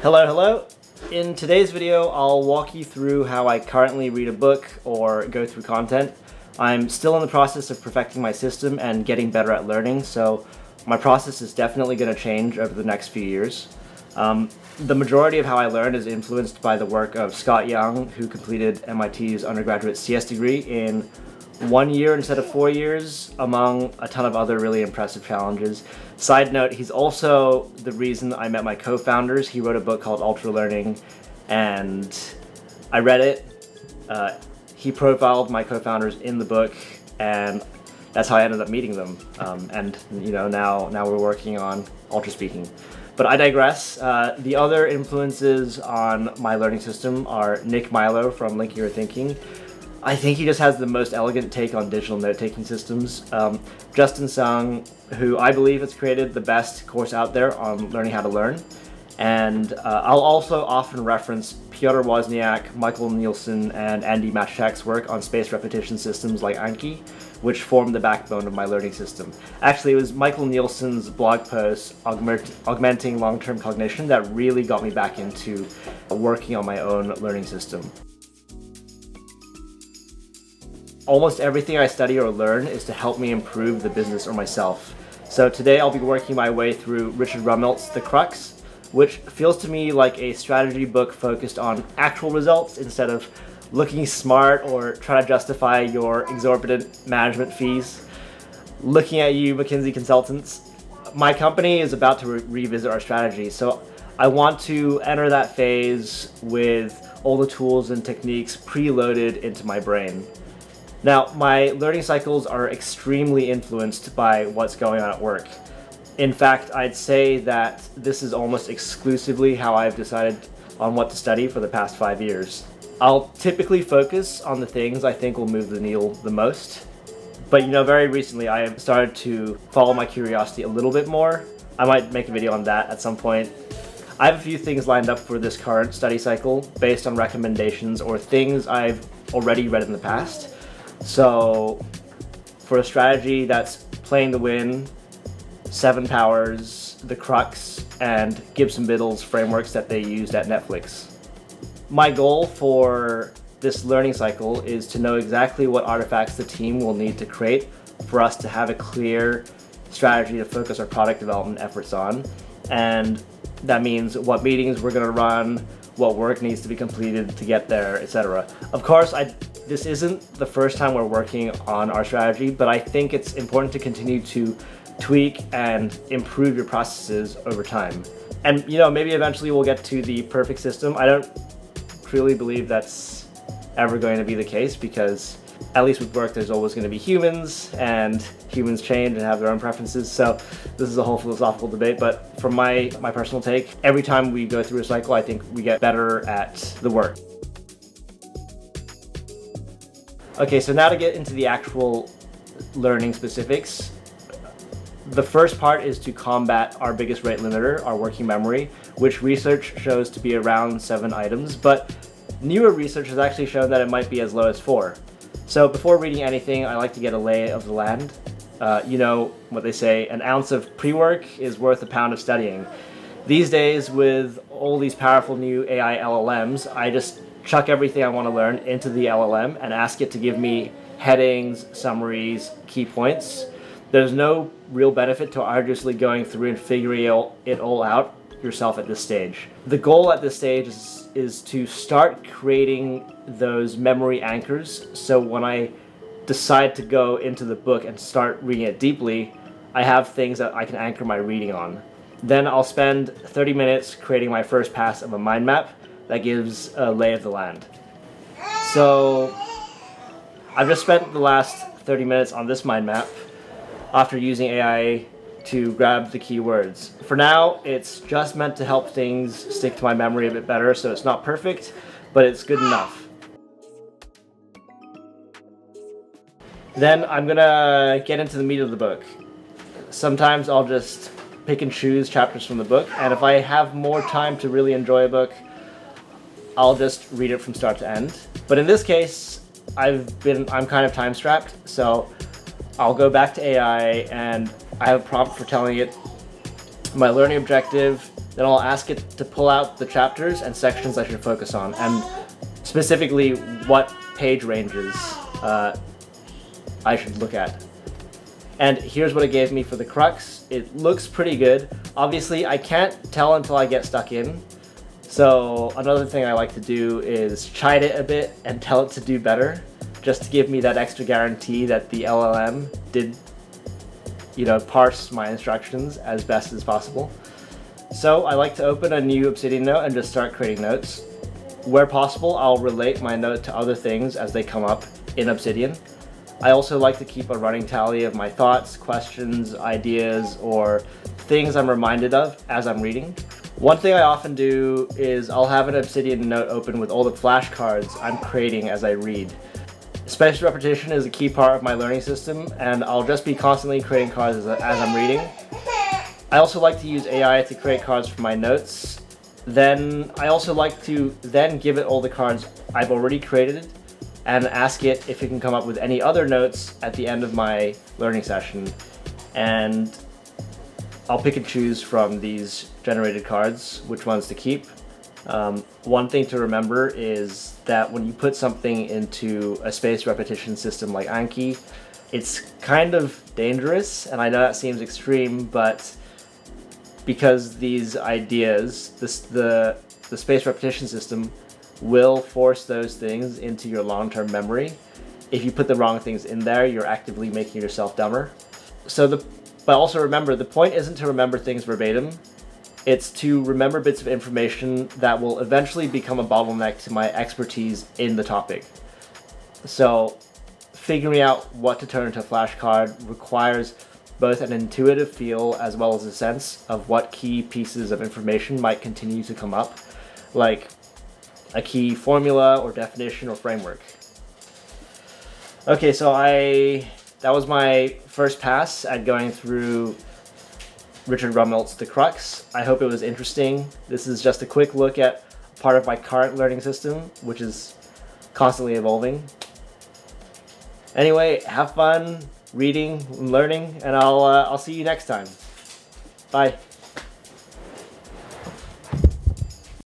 Hello. In today's video, I'll walk you through how I currently read a book or go through content. I'm still in the process of perfecting my system and getting better at learning, so my process is definitely going to change over the next few years. The majority of how I learn is influenced by the work of Scott Young, who completed MIT's undergraduate CS degree in 1 year instead of 4 years, among a ton of other really impressive challenges. Side note, he's also the reason I met my co-founders. He wrote a book called Ultra Learning, and I read it. He profiled my co-founders in the book, and that's how I ended up meeting them. And you know, now we're working on Ultra Speaking. But I digress. The other influences on my learning system are Nick Milo from Linking Your Thinking. I think he just has the most elegant take on digital note-taking systems. Justin Sung, who I believe has created the best course out there on learning how to learn. And I'll also often reference Piotr Wozniak, Michael Nielsen, and Andy Machek's work on spaced repetition systems like Anki, which form the backbone of my learning system. Actually, it was Michael Nielsen's blog post, Augmenting Long-Term Cognition, that really got me back into working on my own learning system. Almost everything I study or learn is to help me improve the business or myself. So today I'll be working my way through Richard Rumelt's The Crux, which feels to me like a strategy book focused on actual results instead of looking smart or trying to justify your exorbitant management fees. Looking at you, McKinsey consultants. My company is about to revisit our strategy, so I want to enter that phase with all the tools and techniques preloaded into my brain. Now, my learning cycles are extremely influenced by what's going on at work. In fact, I'd say that this is almost exclusively how I've decided on what to study for the past 5 years. I'll typically focus on the things I think will move the needle the most. But you know, very recently I have started to follow my curiosity a little bit more. I might make a video on that at some point. I have a few things lined up for this current study cycle based on recommendations or things I've already read in the past. So for a strategy that's Playing to Win, 7 Powers, The Crux, and Gibson-Biddle's frameworks that they used at Netflix. My goal for this learning cycle is to know exactly what artifacts the team will need to create for us to have a clear strategy to focus our product development efforts on. And that means what meetings we're going to run, what work needs to be completed to get there, etc. Of course, this isn't the first time we're working on our strategy, but I think it's important to continue to tweak and improve your processes over time. And you know, maybe eventually we'll get to the perfect system. I don't truly believe that's ever going to be the case, because at least with work there's always going to be humans, and humans change and have their own preferences. So this is a whole philosophical debate, but from my personal take, every time we go through a cycle, I think we get better at the work. Okay, so now to get into the actual learning specifics. The first part is to combat our biggest rate limiter, our working memory, which research shows to be around 7 items, but newer research has actually shown that it might be as low as 4. So before reading anything, I like to get a lay of the land. You know what they say, an ounce of pre-work is worth a pound of studying. These days, with all these powerful new AI LLMs, I just chuck everything I want to learn into the LLM and ask it to give me headings, summaries, key points. There's no real benefit to arduously going through and figuring it all out yourself at this stage. The goal at this stage is to start creating those memory anchors, so when I decide to go into the book and start reading it deeply, I have things that I can anchor my reading on. Then I'll spend 30 minutes creating my first pass of a mind map that gives a lay of the land. So I've just spent the last 30 minutes on this mind map after using AI to grab the keywords. For now, it's just meant to help things stick to my memory a bit better, so it's not perfect, but it's good enough. Then I'm gonna get into the meat of the book. Sometimes I'll just pick and choose chapters from the book, and if I have more time to really enjoy a book, I'll just read it from start to end. But in this case, I'm kind of time strapped, so I'll go back to AI and I have a prompt for telling it my learning objective Then I'll ask it to pull out the chapters and sections I should focus on, and specifically what page ranges I should look at. And here's what it gave me for the crux. It looks pretty good. Obviously, I can't tell until I get stuck in. So another thing I like to do is chide it a bit and tell it to do better, just to give me that extra guarantee that the LLM did, parse my instructions as best as possible. So I like to open a new Obsidian note and just start creating notes. Where possible, I'll relate my note to other things as they come up in Obsidian. I also like to keep a running tally of my thoughts, questions, ideas, or things I'm reminded of as I'm reading. One thing I often do is I'll have an Obsidian note open with all the flashcards I'm creating as I read. Spaced repetition is a key part of my learning system, and I'll just be constantly creating cards as I'm reading. I also like to use AI to create cards for my notes. Then I also like to give it all the cards I've already created and ask it if it can come up with any other notes at the end of my learning session. And I'll pick and choose from these generated cards which ones to keep. One thing to remember is that when you put something into a spaced repetition system like Anki, it's kind of dangerous, and I know that seems extreme, but because these ideas, the spaced repetition system will force those things into your long-term memory. If you put the wrong things in there, you're actively making yourself dumber. But also remember, the point isn't to remember things verbatim. It's to remember bits of information that will eventually become a bottleneck to my expertise in the topic. So figuring out what to turn into a flashcard requires both an intuitive feel as well as a sense of what key pieces of information might continue to come up, like a key formula or definition or framework. Okay, so that was my first pass at going through Richard Rummelt's The Crux. I hope it was interesting. This is just a quick look at part of my current learning system, which is constantly evolving. Anyway, have fun reading and learning, and I'll see you next time. Bye.